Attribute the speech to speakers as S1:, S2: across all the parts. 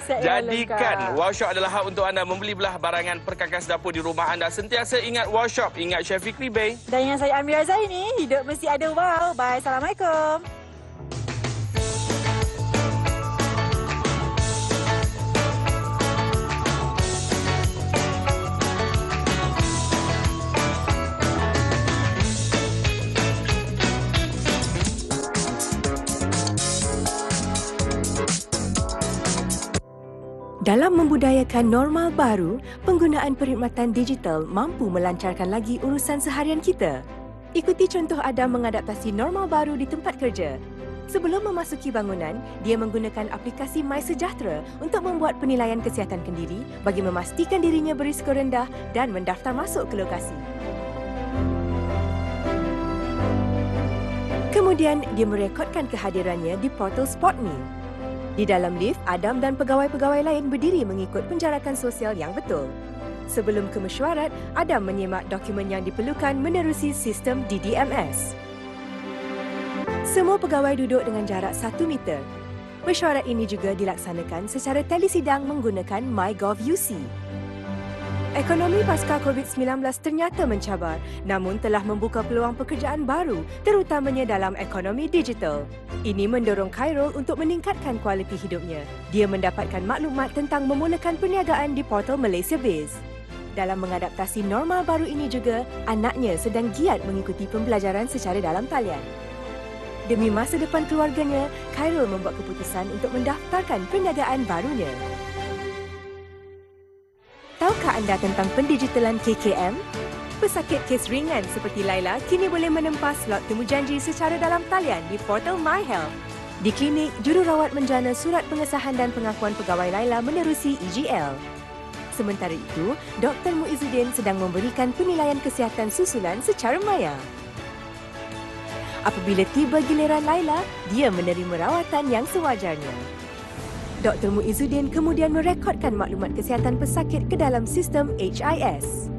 S1: Jadikan Washop adalah hak untuk anda membeli belah barangan perkakas dapur di rumah anda. Sentiasa ingat Washop, ingat Chef Fikri Bey.
S2: Dan yang saya Amira Zaini, hidup mesti ada wow. Bye, Assalamualaikum.
S3: Dalam membudayakan normal baru, penggunaan perkhidmatan digital mampu melancarkan lagi urusan seharian kita. Ikuti contoh Adam mengadaptasi normal baru di tempat kerja. Sebelum memasuki bangunan, dia menggunakan aplikasi MySejahtera untuk membuat penilaian kesihatan kendiri bagi memastikan dirinya berisiko rendah dan mendaftar masuk ke lokasi. Kemudian, dia merekodkan kehadirannya di portal SpotMe. Di dalam lift, Adam dan pegawai-pegawai lain berdiri mengikut penjarakan sosial yang betul. Sebelum ke mesyuarat, Adam menyemak dokumen yang diperlukan menerusi sistem DDMS. Semua pegawai duduk dengan jarak 1 meter. Mesyuarat ini juga dilaksanakan secara telesidang menggunakan MyGov UC. Ekonomi pasca COVID-19 ternyata mencabar, namun telah membuka peluang pekerjaan baru, terutamanya dalam ekonomi digital. Ini mendorong Khairul untuk meningkatkan kualiti hidupnya. Dia mendapatkan maklumat tentang memulakan perniagaan di portal Malaysia Biz. Dalam mengadaptasi normal baru ini juga, anaknya sedang giat mengikuti pembelajaran secara dalam talian. Demi masa depan keluarganya, Khairul membuat keputusan untuk mendaftarkan perniagaan barunya. Tahukah anda tentang pendigitalan KKM? Pesakit kes ringan seperti Laila kini boleh menempah slot temujanji secara dalam talian di portal MyHealth. Di klinik, jururawat menjana surat pengesahan dan pengakuan pegawai Laila menerusi EGL. Sementara itu, Dr. Muizzuddin sedang memberikan penilaian kesihatan susulan secara maya. Apabila tiba giliran Laila, dia menerima rawatan yang sewajarnya. Dr. Muizzuddin kemudian merekodkan maklumat kesihatan pesakit ke dalam sistem HIS.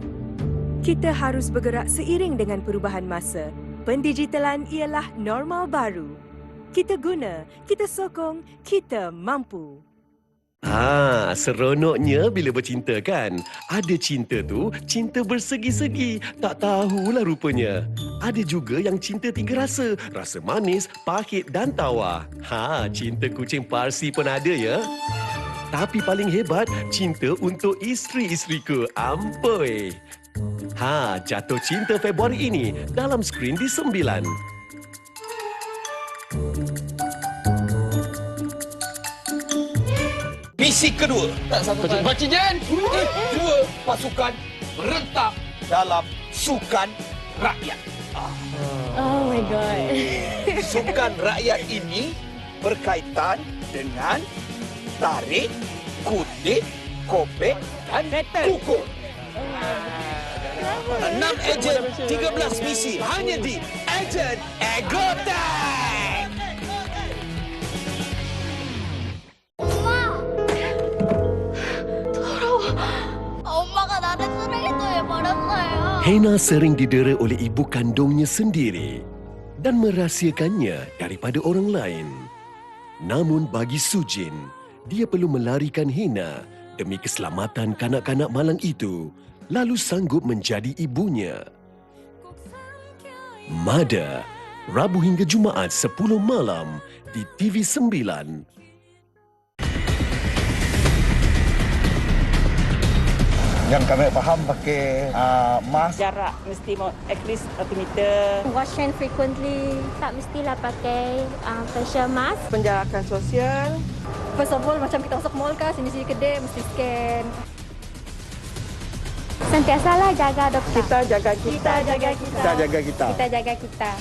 S3: Kita harus bergerak seiring dengan perubahan masa. Pendigitalan ialah normal baru. Kita guna, kita sokong, kita mampu.
S4: Seronoknya bila bercinta kan? Ada cinta tu, cinta bersegi-segi. Tak tahulah rupanya. Ada juga yang cinta 3 rasa. Rasa manis, pahit dan tawar. Cinta kucing Parsi pun ada ya. Tapi paling hebat, cinta untuk isteri-isteriku. Amboi. Jatuh cinta Februari ini dalam skrin di 9.
S5: Misi kedua. Baca Jen. 2 pasukan merentak dalam sukan rakyat.
S6: Oh my God.
S5: Sukan rakyat ini berkaitan dengan tarik, kutip, kopek dan kukur. 6 ejen, 13 misi hanya di Ejen Egotek.
S4: Hena sering didera oleh ibu kandungnya sendiri dan merahsiakannya daripada orang lain. Namun bagi Sujin, dia perlu melarikan Hena demi keselamatan kanak-kanak malang itu, lalu sanggup menjadi ibunya. Mada, Rabu hingga Jumaat 10 malam di TV9.
S7: Yang kami faham pakai mask.
S2: Jarak mesti at least 1 meter.
S6: Wash hand frequently. Tak mestilah pakai facial mask.
S2: Penjarakan sosial. First of all, macam kita masuk mall ke, sini-sini kedai, mesti scan.
S6: Sentiasalah jaga doktor.
S2: Kita jaga kita.
S6: Kita jaga kita.
S7: Kita jaga kita.
S6: Kita jaga kita.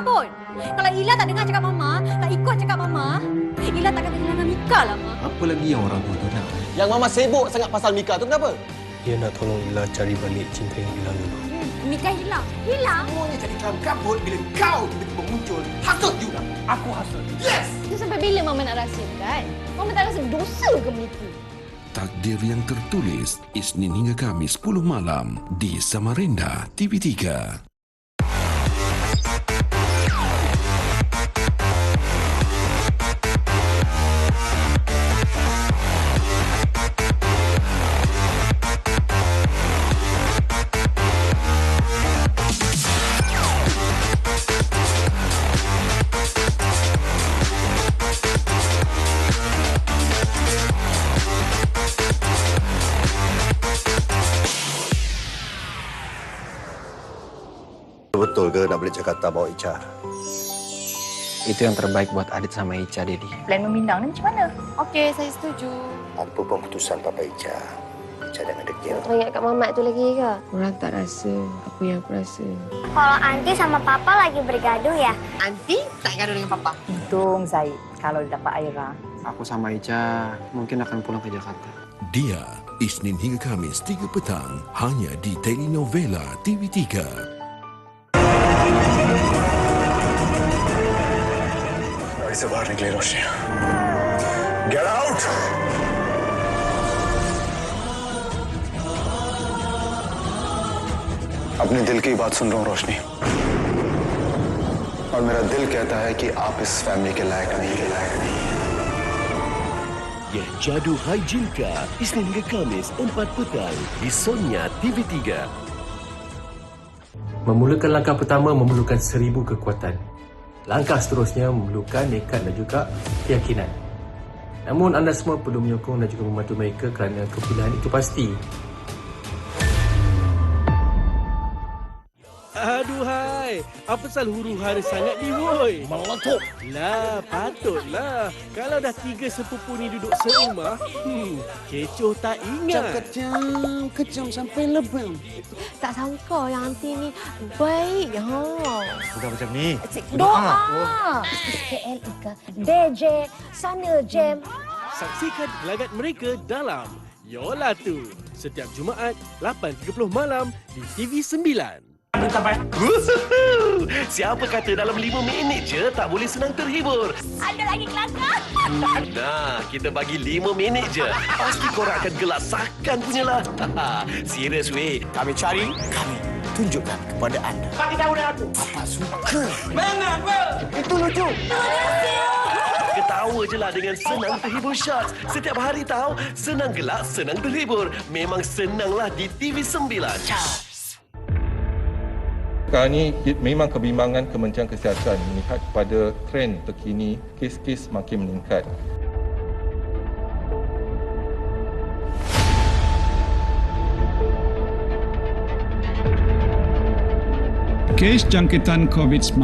S8: Pun. Kalau Ila tak dengar cakap Mama, tak ikut cakap Mama, Ila takkan kehilangan Mika lah, Ma.
S9: Apa lagi yang orang tua tu nak?
S5: Yang Mama sibuk sangat pasal Mika tu kenapa?
S9: Dia nak tolong Ila cari balik cinta yang hilang dulu.
S8: Mika hilang. Hilang?
S5: Semuanya jadi kelam kabut bila kau tiba-tiba muncul. Hasut juga. Aku hasut. Yes!
S8: Itu sampai bila Mama nak rahsiakan? Mama tak rasa dosa ke menipu?
S10: Takdir yang tertulis, Isnin hingga Khamis 10 malam di Samarinda TV3.
S7: Betul ke nak balik Jakarta bawa Ica?
S9: Itu yang terbaik buat Adit sama Ica, Dedi.
S2: Plan memindang ni macam mana?
S8: Okey, saya setuju.
S7: Apa keputusan Papa Ica? Ica jangan degil.
S6: Teringat Kak Mamat tu lagi ke?
S3: Orang tak rasa apa yang aku rasa.
S6: Kalau Aunty sama Papa lagi bergaduh ya?
S8: Aunty tak gaduh dengan Papa.
S2: Untung Zaid kalau dapat Aira.
S9: Aku sama Ica mungkin akan pulang ke Jakarta.
S10: Dia, Isnin hingga Kamis 3 petang, hanya di Telenovela TV3.
S7: गाड़ी से बाहर निकले रोशनी। Get out! अपने दिल की बात सुन रहा हूँ रोशनी, और मेरा दिल कहता है कि आप इस फैमिली के लायक नहीं है।
S4: Ya Jadu Hai Jinka, Isnin hingga Kamis 4 petang di Sonia TV3.
S9: Memulakan langkah pertama memerlukan 1000 kekuatan. Langkah seterusnya memerlukan nekat dan juga keyakinan. Namun anda semua perlu menyokong dan juga membantu mereka kerana kepilihan itu pasti.
S4: Aduhai, apa pasal huru-hara sangat ni woi? Meletup. Lah, patutlah. Kalau dah 3 sepupu ni duduk serumah, kecoh tak ingat.
S5: Kejam sampai lebam.
S6: Tak sangka yang Aunty ni baik.
S7: Bukan macam ni.
S6: Doa. KLE ke? DJ, Sana Jam.
S4: Saksikan gelagat mereka dalam Yola Tu setiap Jumaat 8.30 malam di TV9. Siapa kata dalam 5 minit je tak boleh senang terhibur?
S8: Ada lagi kelakar.
S4: Nah, kita bagi 5 minit je. Pasti korang akan gelak sakan punyalah. Serius weh.
S5: Kami cari, kami tunjukkan kepada anda. Bagi tahu dah aku. Papa suka. Mengapa? Itu lucu.
S4: Ketawa je lah dengan senang terhibur shots. Setiap hari tahu, senang gelak, senang terhibur. Memang senanglah di TV9.
S11: Sekarang ini memang kebimbangan Kementerian Kesihatan melihat kepada trend terkini kes-kes makin meningkat.
S12: Kes jangkitan COVID-19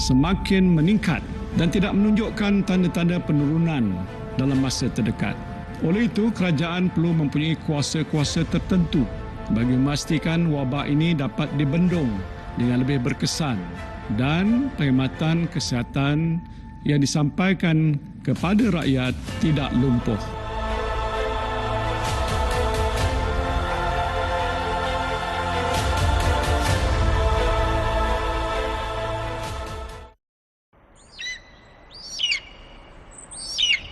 S12: semakin meningkat dan tidak menunjukkan tanda-tanda penurunan dalam masa terdekat. Oleh itu, kerajaan perlu mempunyai kuasa-kuasa tertentu bagi memastikan wabak ini dapat dibendung dengan lebih berkesan dan perkhidmatan kesihatan yang disampaikan kepada rakyat tidak lumpuh.